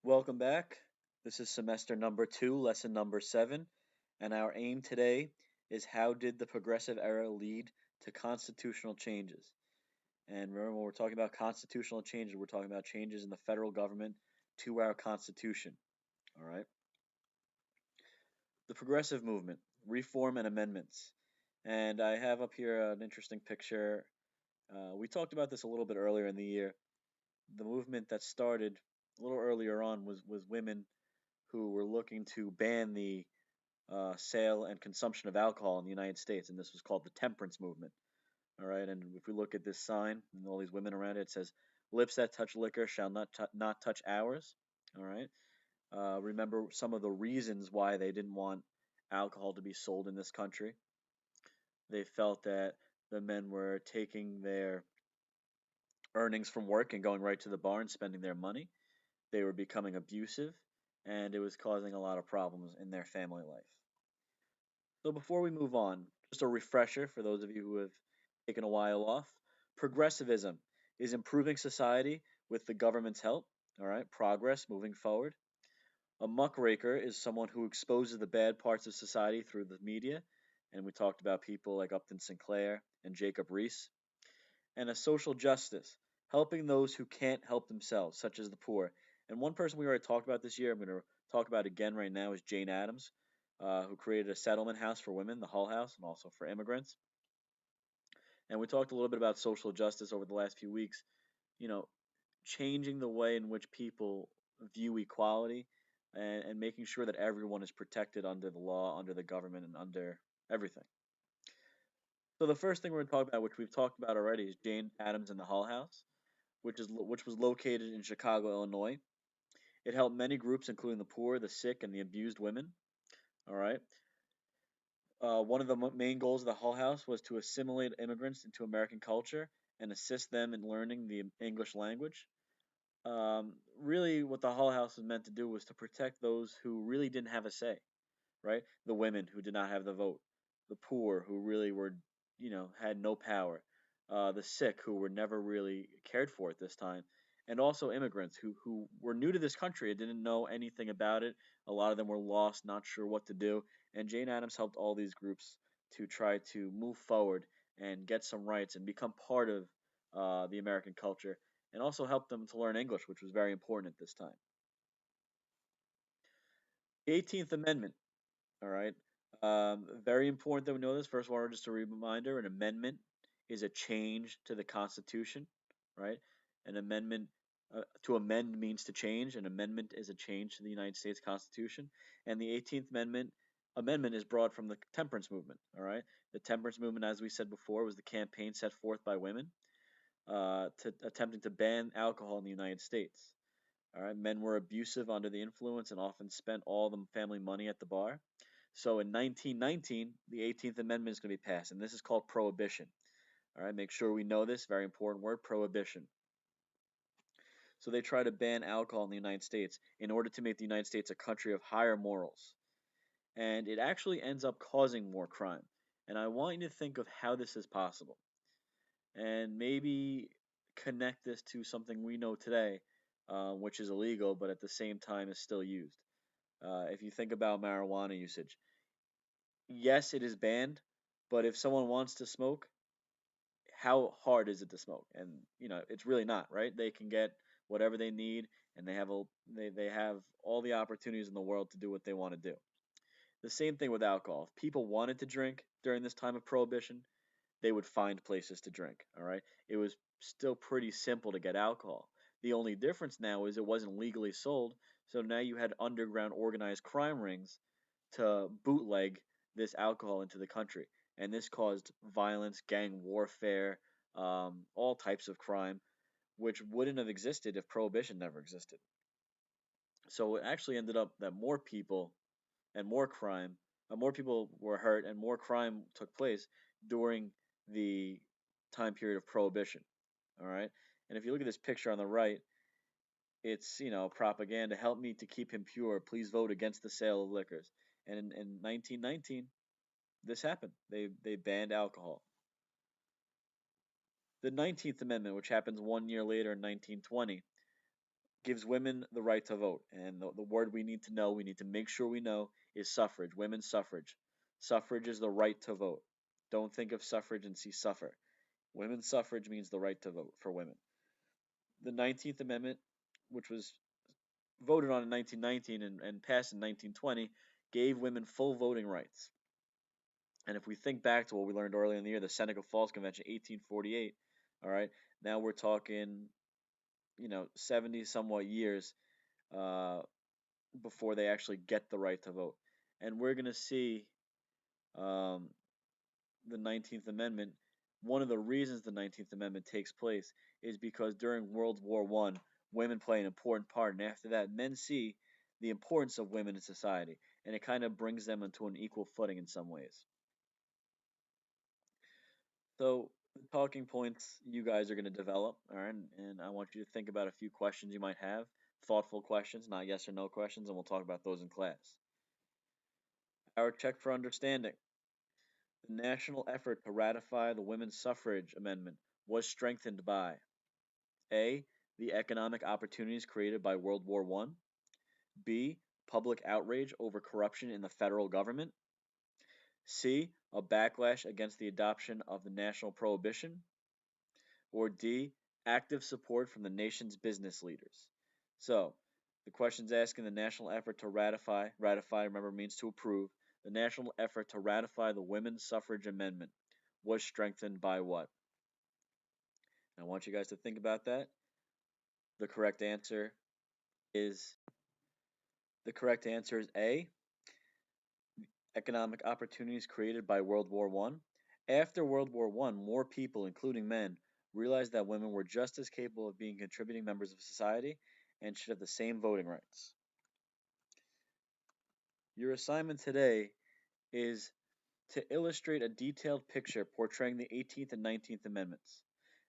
Welcome back. This is semester number 2, lesson number 7, and our aim today is how did the progressive era lead to constitutional changes? And remember, when we're talking about constitutional changes, we're talking about changes in the federal government to our constitution. All right. The progressive movement, reform and amendments. And I have up here an interesting picture. We talked about this a little bit earlier in the year. The movement that started a little earlier on was women who were looking to ban the sale and consumption of alcohol in the United States, and this was called the temperance movement. All right, and if we look at this sign and all these women around it, it says, "Lips that touch liquor shall not touch ours." All right. Remember some of the reasons why they didn't want alcohol to be sold in this country. They felt that the men were taking their earnings from work and going right to the bar and spending their money. They were becoming abusive, and it was causing a lot of problems in their family life. So before we move on, just a refresher for those of you who have taken a while off. Progressivism is improving society with the government's help. All right, progress moving forward. A muckraker is someone who exposes the bad parts of society through the media, and we talked about people like Upton Sinclair and Jacob Riis. And a social justice, helping those who can't help themselves, such as the poor. And one person we already talked about this year, I'm going to talk about again right now, is Jane Addams, who created a settlement house for women, the Hull House, and also for immigrants. And we talked a little bit about social justice over the last few weeks, you know, changing the way in which people view equality and making sure that everyone is protected under the law, under the government, and under everything. So the first thing we're going to talk about, which we've talked about already, is Jane Addams and the Hull House, which was located in Chicago, Illinois. It helped many groups, including the poor, the sick, and the abused women. All right. One of the main goals of the Hull House was to assimilate immigrants into American culture and assist them in learning the English language. Really, what the Hull House was meant to do was to protect those who really didn't have a say, right? The women who did not have the vote, the poor who really were, had no power, the sick who were never really cared for at this time, and also immigrants who were new to this country and didn't know anything about it. A lot of them were lost, not sure what to do, and Jane Addams helped all these groups to try to move forward and get some rights and become part of the American culture, and also help them to learn English, which was very important at this time. The 18th Amendment. All right. Very important that we know this. First of all, just a reminder: an amendment is a change to the Constitution, right? An amendment to amend means to change. An amendment is a change to the United States Constitution, and the 18th Amendment is brought from the temperance movement. All right. The temperance movement, as we said before, was the campaign set forth by women to attempting to ban alcohol in the United States. All right. Men were abusive under the influence and often spent all the family money at the bar. So in 1919, the 18th Amendment is going to be passed, and this is called prohibition. All right, make sure we know this very important word, prohibition. So they try to ban alcohol in the United States in order to make the United States a country of higher morals. And it actually ends up causing more crime. And I want you to think of how this is possible and maybe connect this to something we know today, which is illegal, but at the same time is still used. If you think about marijuana usage, yes, it is banned, but if someone wants to smoke, how hard is it to smoke? And it's really not, right? They can get whatever they need, and they have all the opportunities in the world to do what they want to do. The same thing with alcohol. If people wanted to drink during this time of prohibition, they would find places to drink. All right, it was still pretty simple to get alcohol. The only difference now is it wasn't legally sold, so now you had underground organized crime rings to bootleg this alcohol into the country, and this caused violence, gang warfare, all types of crime, which wouldn't have existed if prohibition never existed. So it actually ended up that more people and more people were hurt and more crime took place during the time period of prohibition. All right. And if you look at this picture on the right, it's propaganda. Help me to keep him pure. Please vote against the sale of liquors. And in 1919, this happened. They banned alcohol. The 19th Amendment, which happens 1 year later in 1920, gives women the right to vote. And the word we need to know, we need to make sure we know, is suffrage, women's suffrage. Suffrage is the right to vote. Don't think of suffrage and see suffer. Women's suffrage means the right to vote for women. The 19th Amendment, which was voted on in 1919 and passed in 1920, gave women full voting rights. And if we think back to what we learned earlier in the year, the Seneca Falls Convention, 1848, all right, now we're talking, 70 somewhat years uh, before they actually get the right to vote. And we're going to see um, the 19th Amendment. One of the reasons the 19th Amendment takes place is because during World War One, women play an important part, and after that, men see the importance of women in society, and it kind of brings them into an equal footing in some ways. So, the talking points you guys are going to develop, all right, and I want you to think about a few questions you might have, thoughtful questions, not yes or no questions, and we'll talk about those in class. Our check for understanding. The national effort to ratify the women's suffrage amendment was strengthened by A. The economic opportunities created by World War One. B. Public outrage over corruption in the federal government. C. A backlash against the adoption of the national prohibition. Or D. Active support from the nation's business leaders. So, the question's asking the national effort to ratify, remember, means to approve. The national effort to ratify the women's suffrage amendment was strengthened by what? I want you guys to think about that. The correct answer is the correct answer is A. Economic opportunities created by World War One. After World War One, more people, including men, realized that women were just as capable of being contributing members of society and should have the same voting rights. Your assignment today is to illustrate a detailed picture portraying the 18th and 19th Amendments.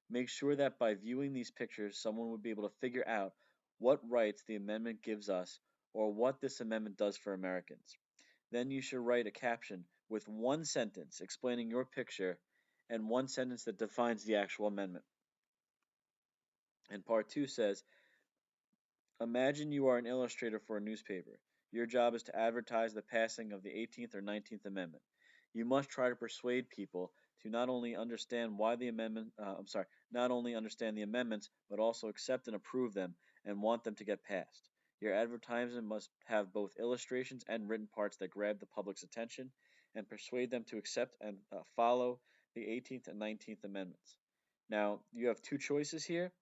Make sure that by viewing these pictures, someone would be able to figure out what rights the amendment gives us or what this amendment does for Americans. Then you should write a caption with one sentence explaining your picture and one sentence that defines the actual amendment. And part two says, imagine you are an illustrator for a newspaper. Your job is to advertise the passing of the 18th or 19th Amendment. You must try to persuade people to not only understand why the amendment, not only understand the amendments, but also accept and approve them and want them to get passed. Your advertisement must have both illustrations and written parts that grab the public's attention and persuade them to accept and follow the 18th and 19th Amendments. Now, you have two choices here.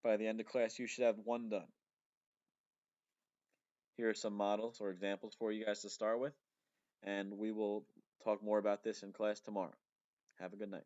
By the end of class, you should have one done. Here are some models or examples for you guys to start with, and we will talk more about this in class tomorrow. Have a good night.